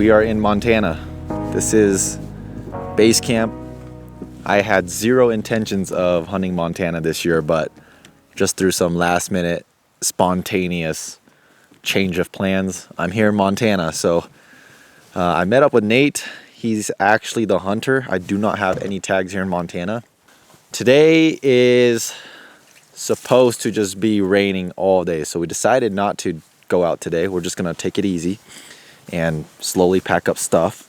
We are in Montana. This is base camp. I had zero intentions of hunting Montana this year, but just through some last minute spontaneous change of plans, I'm here in Montana. So I met up with Nate. He's actually the hunter. I do not have any tags here in Montana. Today is supposed to just be raining all day, so we decided not to go out today. We're just gonna take it easy and slowly pack up stuff,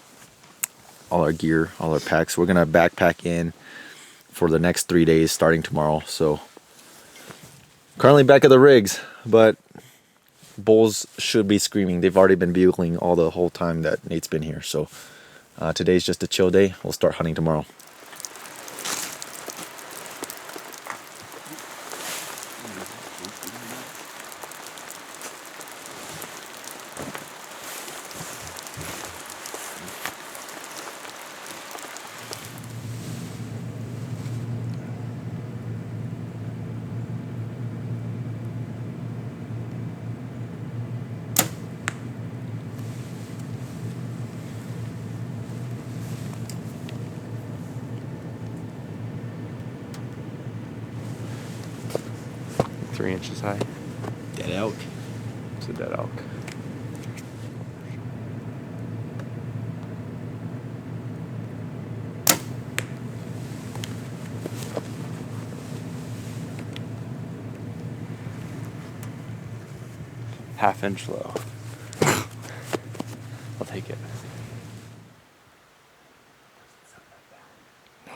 all our gear, all our packs. We're gonna backpack in for the next 3 days starting tomorrow. So currently back at the rigs, but bulls should be screaming. They've already been bugling all the whole time that Nate's been here. So today's just a chill day. We'll start hunting tomorrow. Three inches high. Dead elk. It's a dead elk. Half-inch low. I'll take it. No.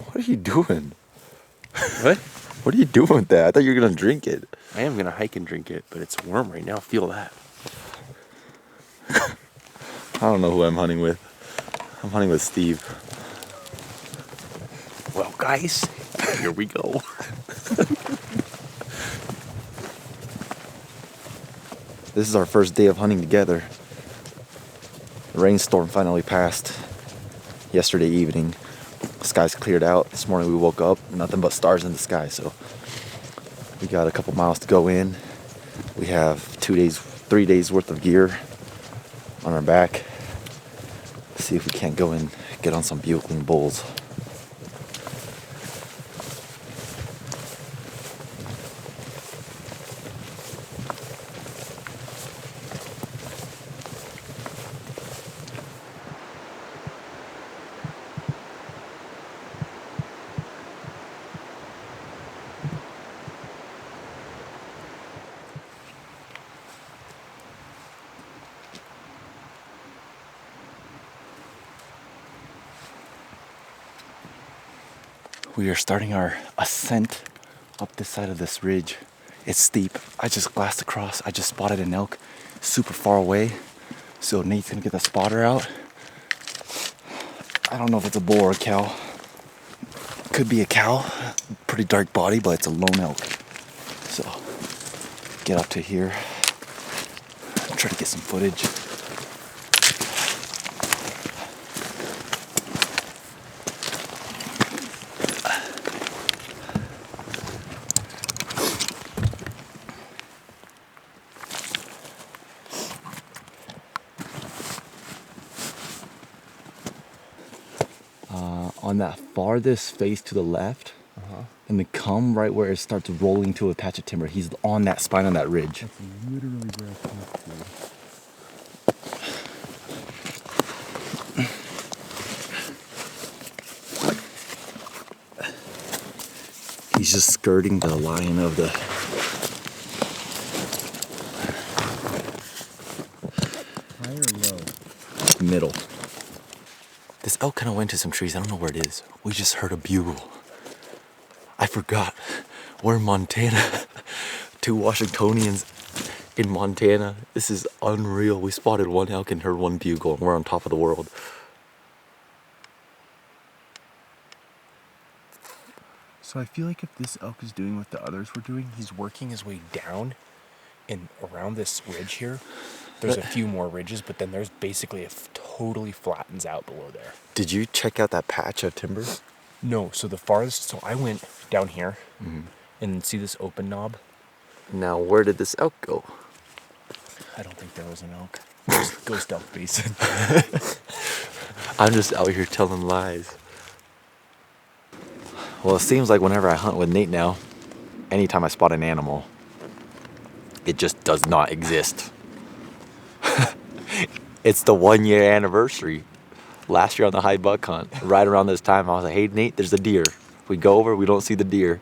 What are you doing? What? What are you doing with that? I thought you were gonna drink it. I am gonna hike and drink it, but it's warm right now. Feel that. I don't know who I'm hunting with. I'm hunting with Steve. Well, guys, here we go. This is our first day of hunting together. The rainstorm finally passed yesterday evening. The skies cleared out. This morning we woke up, nothing but stars in the sky. So we got a couple miles to go in. We have 3 days worth of gear on our back. See if we can't go and get on some bugling bulls. We are starting our ascent up this side of this ridge. It's steep. I just glassed across. I just spotted an elk super far away. So Nate's gonna get the spotter out. I don't know if it's a bull or a cow. Could be a cow. Pretty dark body, but it's a lone elk. So get up to here. Try to get some footage. On that farthest face to the left, and then come right where it starts rolling to a patch of timber. He's on that spine on that ridge. That's literally where I came to. He's just skirting the line of the... High or low? middle. This elk kind of went to some trees. I don't know where it is. We just heard a bugle. I forgot. We're in Montana. 2 Washingtonians in Montana. This is unreal. We spotted 1 elk and heard 1 bugle, and we're on top of the world. So I feel like if this elk is doing what the others were doing, he's working his way down And around this ridge here, there's a few more ridges, but then there's basically totally flattens out below there. Did you check out that patch of timber? No, so the farthest, so I went down here and see this open knob? Now, where did this elk go? I don't think there was an elk. Ghost elk basin. I'm just out here telling lies. Well, it seems like whenever I hunt with Nate now, anytime I spot an animal, it just does not exist. It's the 1 year anniversary. Last year on the high buck hunt, right around this time, I was like, hey, Nate, there's a deer. We go over, we don't see the deer.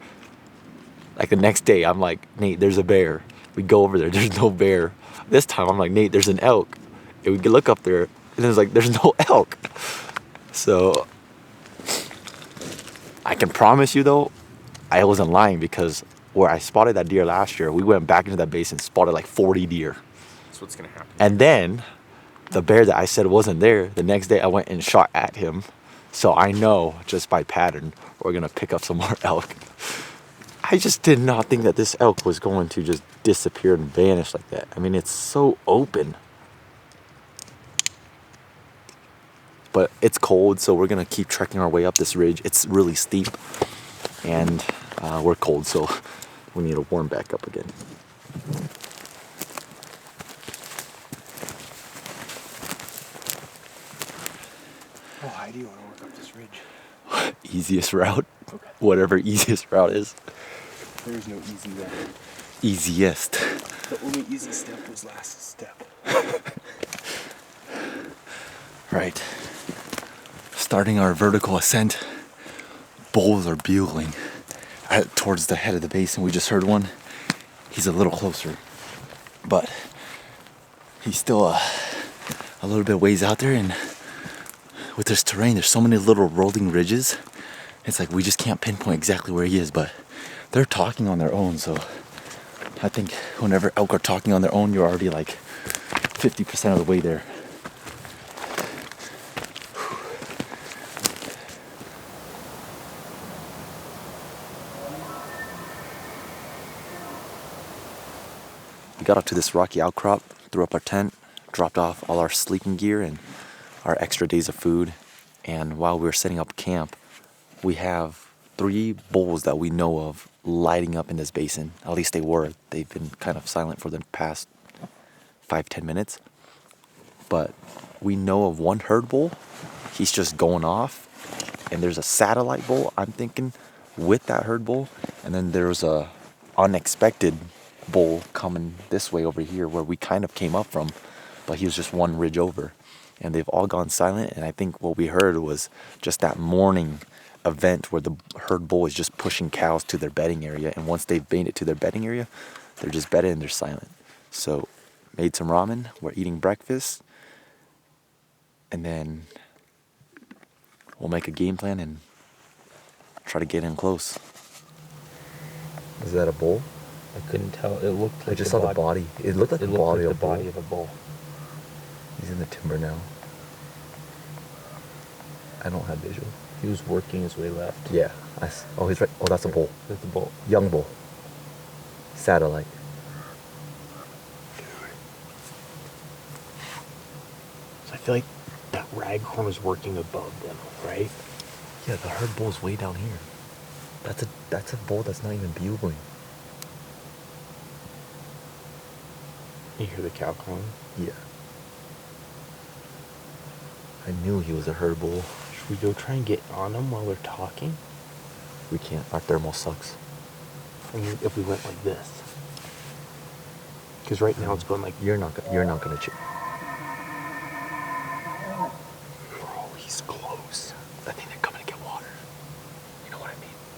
Like the next day, I'm like, Nate, there's a bear. We go over there, there's no bear. This time, I'm like, Nate, there's an elk. And we can look up there, and it's like, there's no elk. So, I can promise you, though, I wasn't lying, because where I spotted that deer last year, we went back into that basin, spotted like 40 deer. That's what's gonna happen. And then, the bear that I said wasn't there, the next day I went and shot at him. So I know, just by pattern, we're gonna pick up some more elk. I just did not think that this elk was going to just disappear and vanish like that. I mean, it's so open. But it's cold, so we're gonna keep trekking our way up this ridge. It's really steep, and we're cold, so we need to warm back up again. How high do you want to work up this ridge? Easiest route, Okay. whatever easiest route is. There is no easy route. Easiest. The only easy step was last step. Right. Starting our vertical ascent, bulls are bugling towards the head of the basin. We just heard one. He's a little closer, but he's still a little bit ways out there, and with this terrain, there's so many little rolling ridges. It's like we just can't pinpoint exactly where he is, but they're talking on their own. So I think whenever elk are talking on their own, you're already like 50% of the way there. We got up to this rocky outcrop, threw up our tent, dropped off all our sleeping gear and our extra days of food. And while we were setting up camp, we have 3 bulls that we know of lighting up in this basin. At least they were. They've been kind of silent for the past 5-10 minutes. But we know of one herd bull. He's just going off. And there's a satellite bull, I'm thinking, with that herd bull. And then there's a unexpected bull coming this way over here where we kind of came up from. But he was just one ridge over. And they've all gone silent. And I think what we heard was just that morning event where the herd bull is just pushing cows to their bedding area. And once they've made it to their bedding area, they're just bedded and they're silent. So made some ramen. We're eating breakfast. And then we'll make a game plan and try to get in close. Is that a bull? I couldn't tell. It looked like I just saw the body. It looked like the body of a bull. of a bull. He's in the timber now. I don't have visual. He was working his way left. Yeah. Oh, he's right. Oh, that's a bull. That's a bull. Young bull. Satellite. So I feel like that raghorn was working above them, right? Yeah, the herd bull's way down here. That's a bull that's not even bugling. You hear the cow calling? Yeah. I knew he was a herd bull. Should we go try and get on them while they're talking? We can't. Our thermal sucks. I mean, if we went like this. Because right now it's going like... You're not gonna chew. Bro, he's close. I think they're coming to get water. You know what I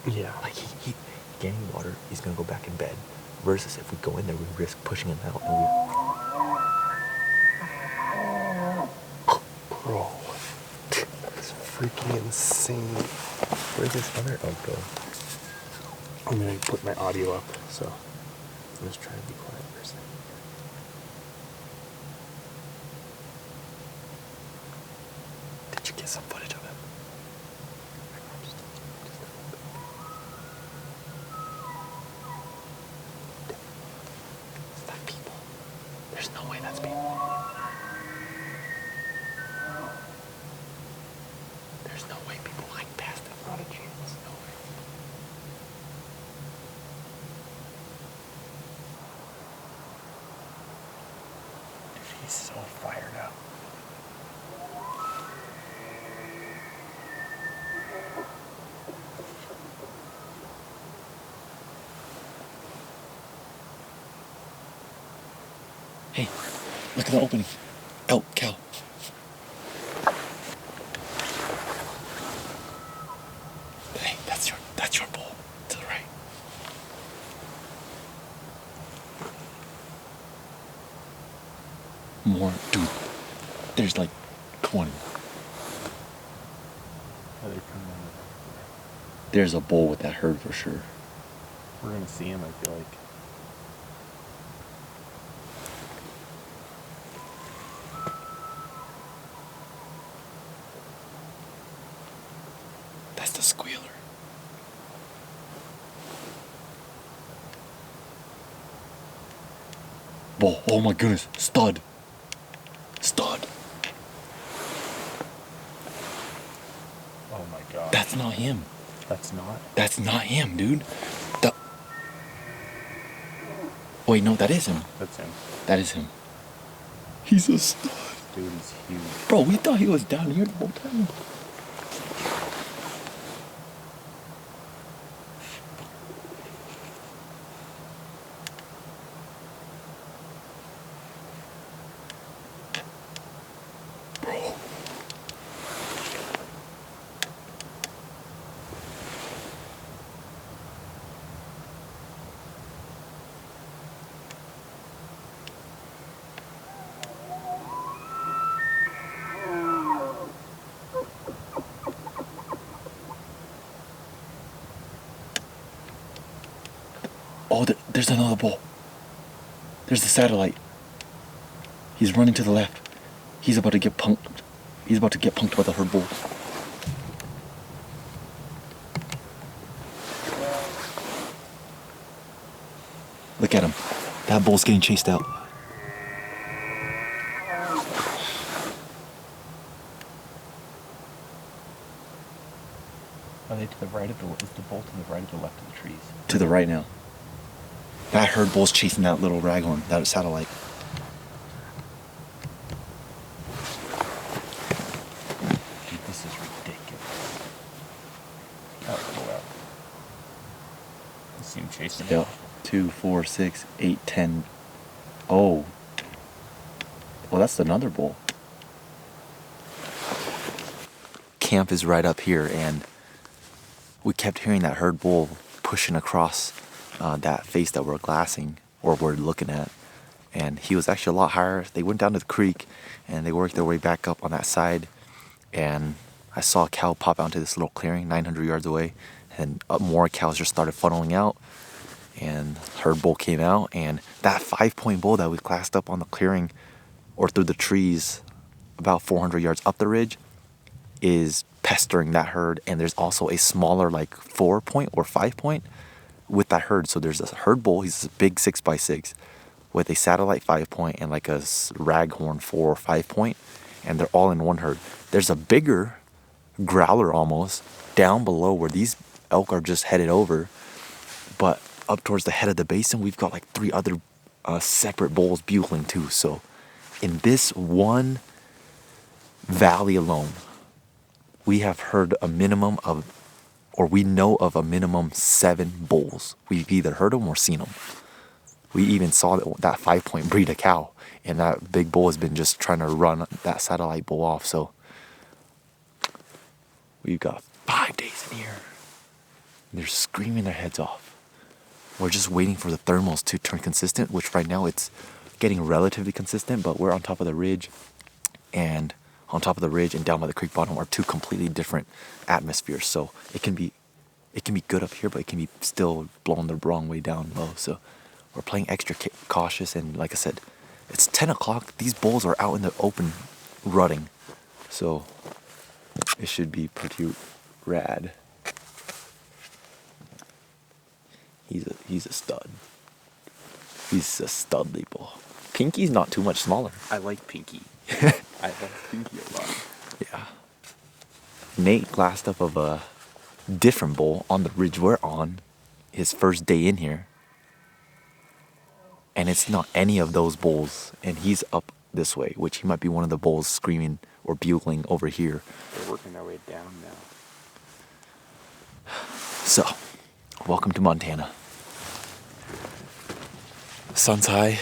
mean? Yeah. Like he getting water, he's gonna go back in bed. Versus if we go in there, we risk pushing him out. And Bro, that's freaking insane. where's this other elk go? I'm going to put my audio up, so I'm just trying to be quiet for a second. Did you get some footage of him? Stop peeking. There's no way that's people. There's no way people hike past it. Not a chance. No way. Dude, he's so fired up. Hey, look at the opening. Elk, cow. Hey, that's your bull to the right. More, dude. There's like 20. There's a bull with that herd for sure. We're gonna see him, I feel like. That's the squealer. Bull, oh my goodness, stud. Stud. Oh my god. That's not him. That's not. That's not him, dude. Wait, no, that is him. That's him. That is him. He's a stud. Dude, he's huge. Bro, we thought he was down here the whole time. Bro. Oh, there's another bull. There's the satellite. He's running to the left. He's about to get punked. He's about to get punked by the herd bull. Look at him. That bull's getting chased out. Are they to the right of the? Is the bull to the right or the left of the trees? To the right now. That herd bull's chasing that little raghorn, that satellite. Dude, this is ridiculous. Oh, go out. I see him chasing. Yep. 2, 4, 6, 8, 10. Oh. Well, that's another bull. Camp is right up here, and we kept hearing that herd bull pushing across that face that we're glassing, or we're looking at. And he was actually a lot higher. They went down to the creek, and they worked their way back up on that side. And I saw a cow pop out into this little clearing 900 yards away, and more cows just started funneling out. And herd bull came out, and that 5-point bull that we classed up on the clearing or through the trees about 400 yards up the ridge is pestering that herd. And there's also a smaller like 4-point or 5-point with that herd. So there's a herd bull, he's a big 6x6 with a satellite 5-point and like a raghorn 4 or 5-point, and they're all in one herd. There's a bigger growler almost down below where these elk are just headed over, but up towards the head of the basin we've got like 3 other separate bulls bugling too. So in this one valley alone, we have heard a minimum of, or we know of a minimum 7 bulls. We've either heard them or seen them. We even saw that 5-point breed a cow, and that big bull has been just trying to run that satellite bull off. So we've got 5 days in here. They're screaming their heads off. We're just waiting for the thermals to turn consistent, which right now it's getting relatively consistent, but we're on top of the ridge, and on top of the ridge and down by the creek bottom are 2 completely different atmospheres. So it can be good up here, but it can be still blown the wrong way down low. So we're playing extra cautious, and like I said, it's 10 o'clock. These bulls are out in the open rutting, so it should be pretty rad. He's a stud. He's a studly bull. Pinky's not too much smaller. I like Pinky. I like Pinky a lot. Yeah. Nate glassed up of a different bull on the ridge we're on his first day in here. And it's not any of those bulls. And he's up this way, which he might be one of the bulls screaming or bugling over here. They're working their way down now. So, welcome to Montana. Sun's high.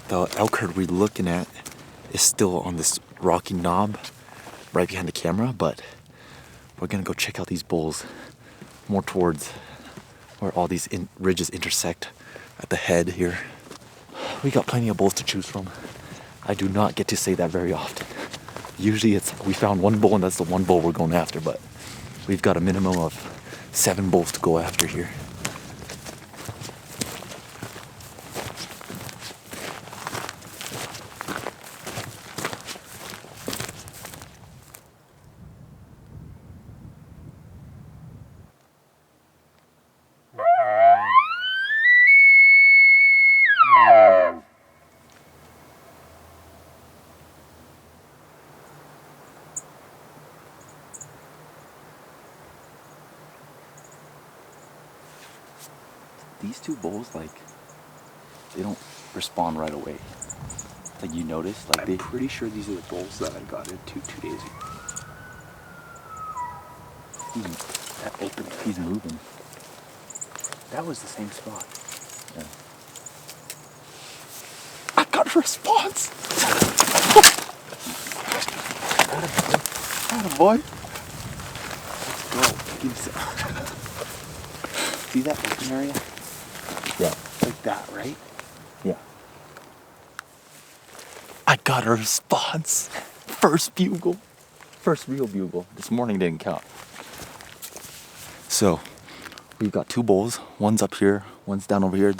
The elk herd we're looking at is still on this rocky knob right behind the camera, but we're gonna go check out these bulls more towards where all these ridges intersect at the head here. We got plenty of bulls to choose from. I do not get to say that very often. Usually it's we found one bull and that's the one bull we're going after, but we've got a minimum of 7 bulls to go after here. These 2 bulls, like, they don't respond right away. Like, you notice, like, I'm pretty sure these are the bulls that I got into 2 days ago. that open, he's moving. That was the same spot. Yeah. I got a response. Attaboy. Let's go. Give me some. See that open area? Yeah. Like that, right? Yeah. I got a response. First bugle. First real bugle. This morning didn't count. So, we've got 2 bulls. One's up here, one's down over here.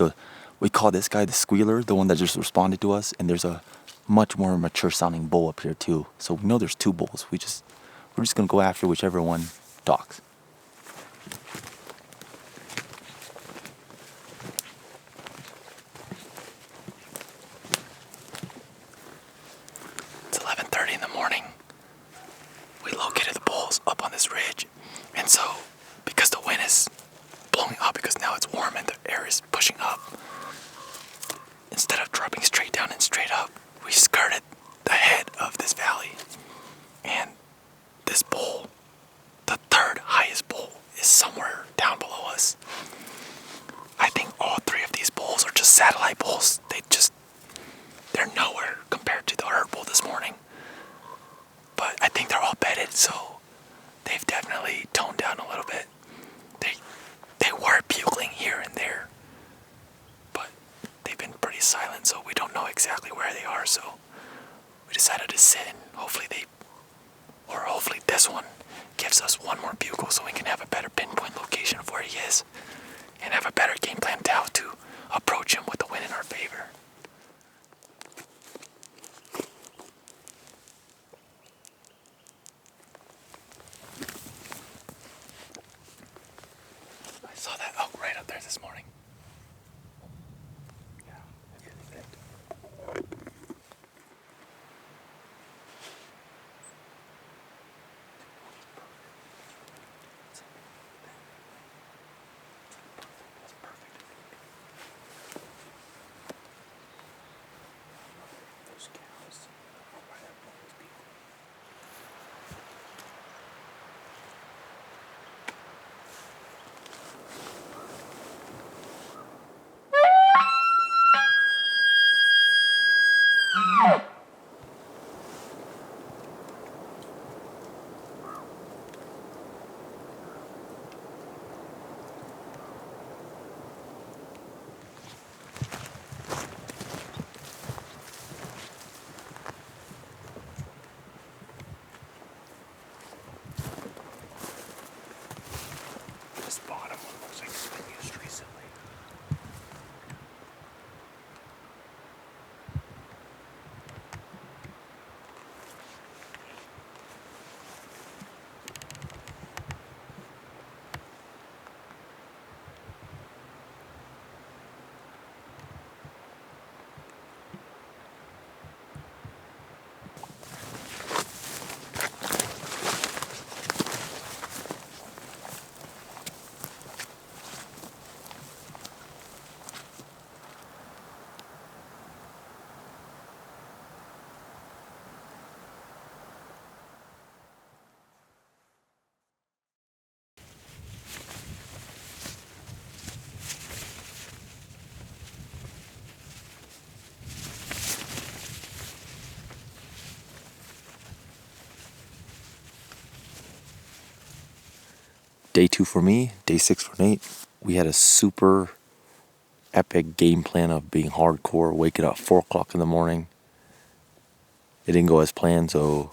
We call this guy the squealer, the one that just responded to us. And there's a much more mature sounding bull up here too. So we know there's 2 bulls. We're just gonna go after whichever one talks. It's 11:30 in the morning. We located the bulls up on this ridge. And so, because the wind is blowing up, because now it's warm and the air is pushing up, instead of dropping straight down and straight up, we skirted the head of this valley. And this bull, the 3rd highest bull, is somewhere down below us. I think all 3 of these bulls are just satellite bulls. They're nowhere compared to the herd bull this morning. But I think they're all bedded, so they've definitely toned down a little bit. They were bugling here and there, but they've been pretty silent, so we don't know exactly where they are. So we decided to sit, and hopefully this one gives us one more bugle so we can have a better pinpoint location of where he is and have a better game plan to how to approach him with the wind in our favor. I saw that elk right up there this morning. Yeah, it's thick. day 2 for me, day 6 for Nate. We had a super epic game plan of being hardcore, waking up 4 o'clock in the morning. It didn't go as planned, so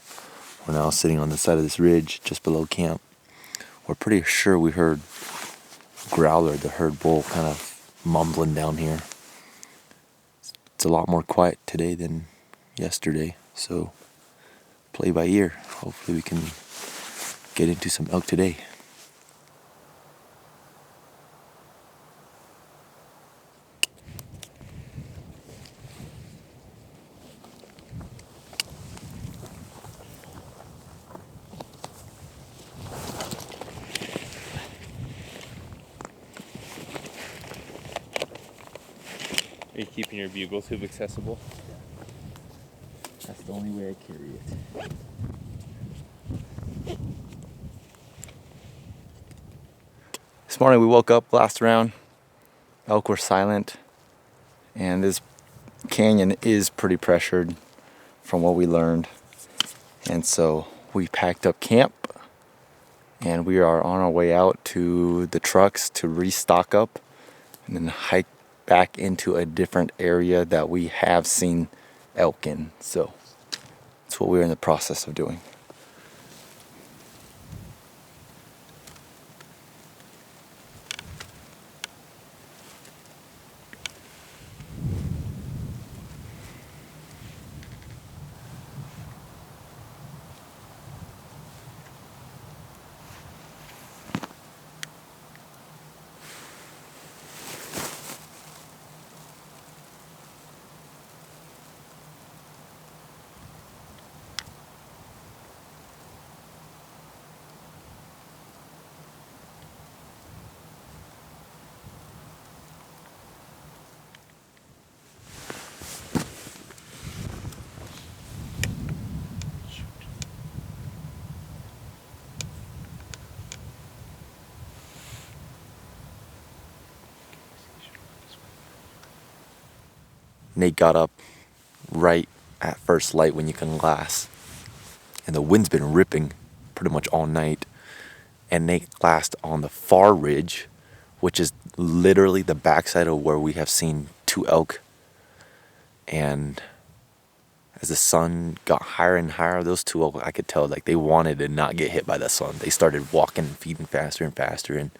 we're now sitting on the side of this ridge just below camp. We're pretty sure we heard Growler, the herd bull, kind of mumbling down here. It's a lot more quiet today than yesterday, so play by ear. Hopefully we can get into some elk today. Are you keeping your bugle tube accessible? That's the only way I carry it. This morning we woke up, glassed around. Elk were silent. And this canyon is pretty pressured from what we learned. And so we packed up camp. And we are on our way out to the trucks to restock up. And then hike back into a different area that we have seen elk in. So that's what we're in the process of doing. Nate got up right at first light when you can glass. And the wind's been ripping pretty much all night. And Nate glassed on the far ridge, which is literally the backside of where we have seen 2 elk. And as the sun got higher and higher, those 2 elk, I could tell like they wanted to not get hit by the sun. They started walking and feeding faster and faster. And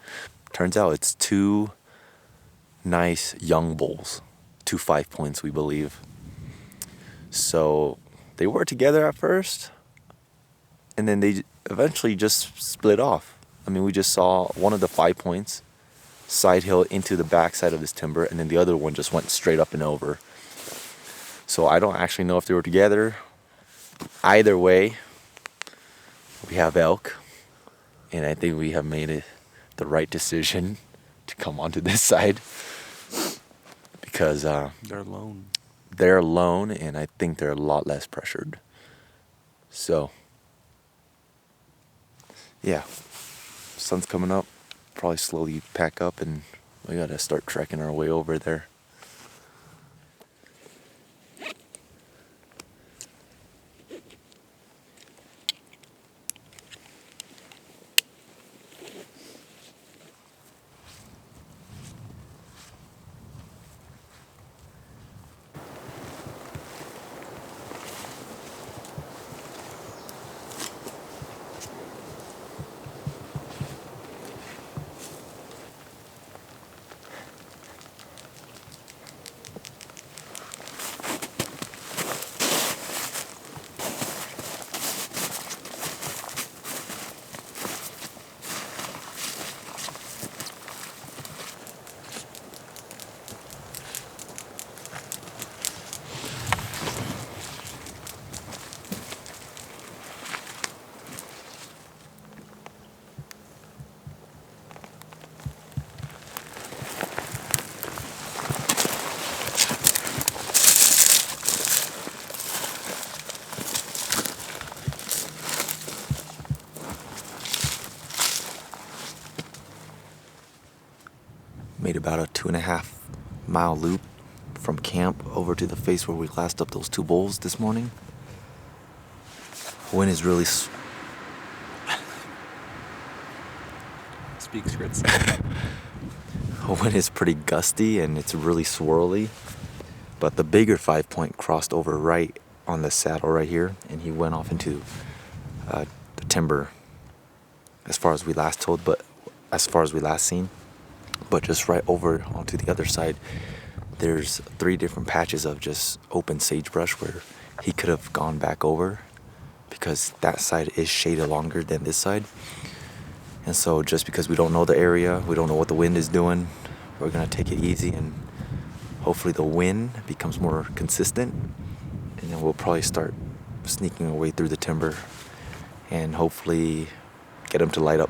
turns out it's 2 nice young bulls. 2 5 points, we believe. So they were together at first, and then they eventually just split off. I mean, we just saw one of the 5 points side hill into the backside of this timber, and then the other one just went straight up and over. So I don't actually know if they were together. Either way, we have elk, and I think we have made the right decision to come onto this side. Because They're alone. they're alone, and I think they're a lot less pressured. So, yeah, sun's coming up. Probably slowly pack up, and we gotta start trekking our way over there. Made about a 2.5 mile loop from camp over to the face where we glassed up those 2 bulls this morning. Wind is really Speak, Skritz. The wind is pretty gusty and it's really swirly. But the bigger 5-point crossed over right on the saddle right here, and he went off into the timber as far as we last told, but as far as we last seen. But just right over onto the other side, there's 3 different patches of just open sagebrush where he could have gone back over because that side is shaded longer than this side. And so just because we don't know the area, we don't know what the wind is doing, we're gonna take it easy and hopefully the wind becomes more consistent, and then we'll probably start sneaking our way through the timber and hopefully get them to light up.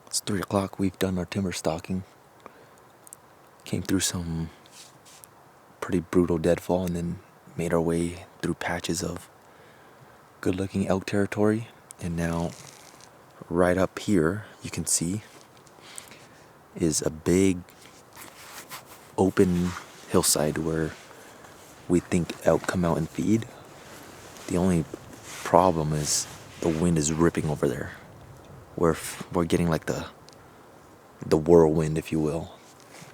It's 3 o'clock. We've done our timber stalking. Came through some pretty brutal deadfall and then made our way through patches of good looking elk territory. And now right up here you can see is a big open hillside where we think elk come out and feed. The only problem is the wind is ripping over there. We're getting like the whirlwind, if you will.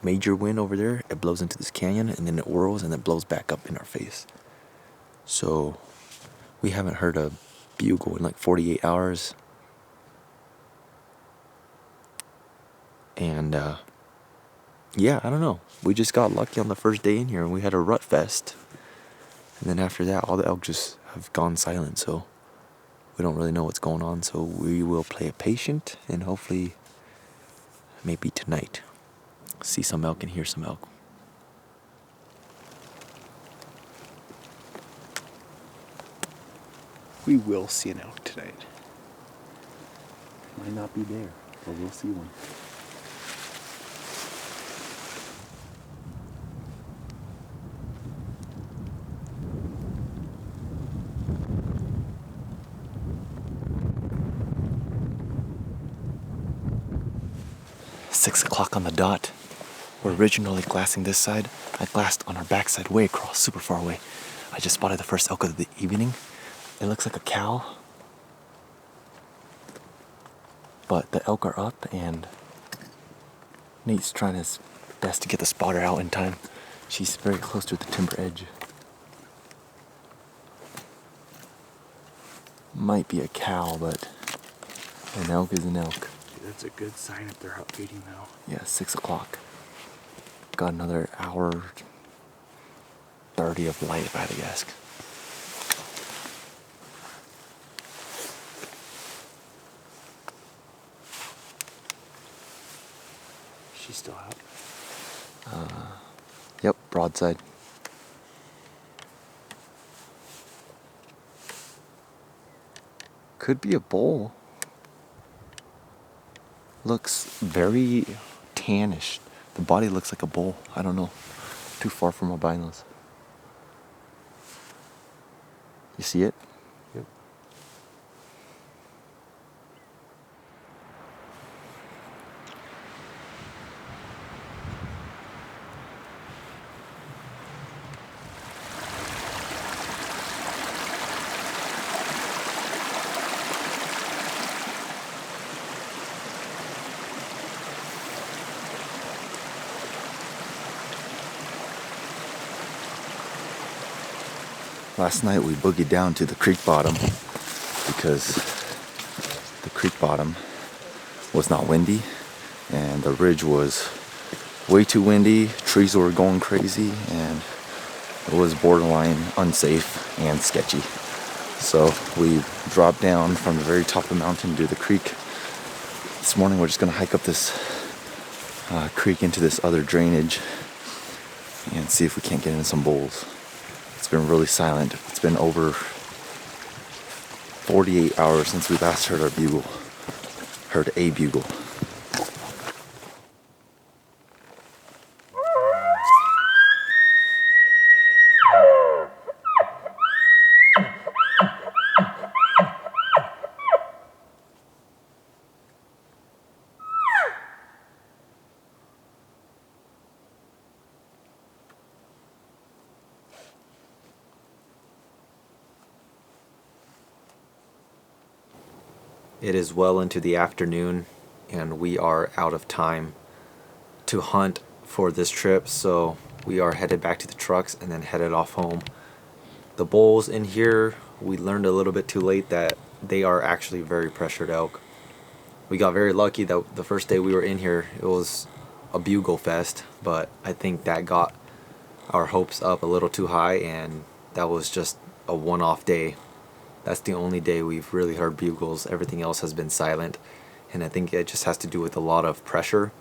Major wind over there, it blows into this canyon and then it whirls and it blows back up in our face. So we haven't heard a bugle in like 48 hours. And yeah, I don't know. We just got lucky on the first day in here and we had a rut fest. And then after that, all the elk just have gone silent. So we don't really know what's going on. So we will play it patient and hopefully maybe tonight see some elk and hear some elk. We will see an elk tonight. Might not be there, but we'll see one. Six o'clock on the dot. We're originally glassing this side. I glassed on our backside way across, super far away. I just spotted the first elk of the evening. It looks like a cow. But the elk are up and Nate's trying his best to get the spotter out in time. She's very close to the timber edge. Might be a cow, but an elk is an elk. That's a good sign if they're out feeding now. Yeah, 6 o'clock. Got another hour 30 of light if I had to guess. She's still out. Yep, broadside. Could be a bull. Looks very tannish. The body looks like a bull. I don't know. Too far from albinos. You see it? Yep. Last night we boogied down to the creek bottom because the creek bottom was not windy, and the ridge was way too windy. Trees were going crazy, and it was borderline unsafe and sketchy. So we dropped down from the very top of the mountain to the creek. This morning we're just gonna hike up this creek into this other drainage and see if we can't get in some bowls. It's been really silent. It's been over 48 hours since we last heard a bugle. It is well into the afternoon and we are out of time to hunt for this trip, so we are headed back to the trucks and then headed off home. The bulls in here, we learned a little bit too late that they are actually very pressured elk. We got very lucky that the first day we were in here it was a bugle fest, but I think that got our hopes up a little too high, and that was just a one-off day. That's the only day we've really heard bugles. Everything else has been silent, and I think it just has to do with a lot of pressure.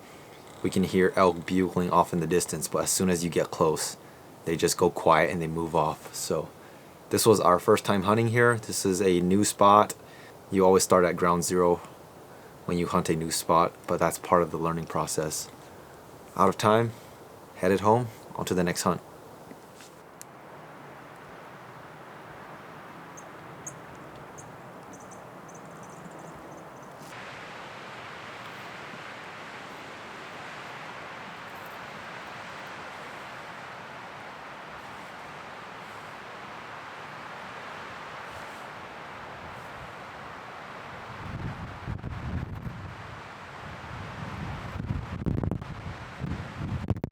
We can hear elk bugling off in the distance, but as soon as you get close, they just go quiet and they move off. So this was our first time hunting here. This is a new spot. You always start at ground zero when you hunt a new spot, but that's part of the learning process. Out of time, headed home, on to the next hunt.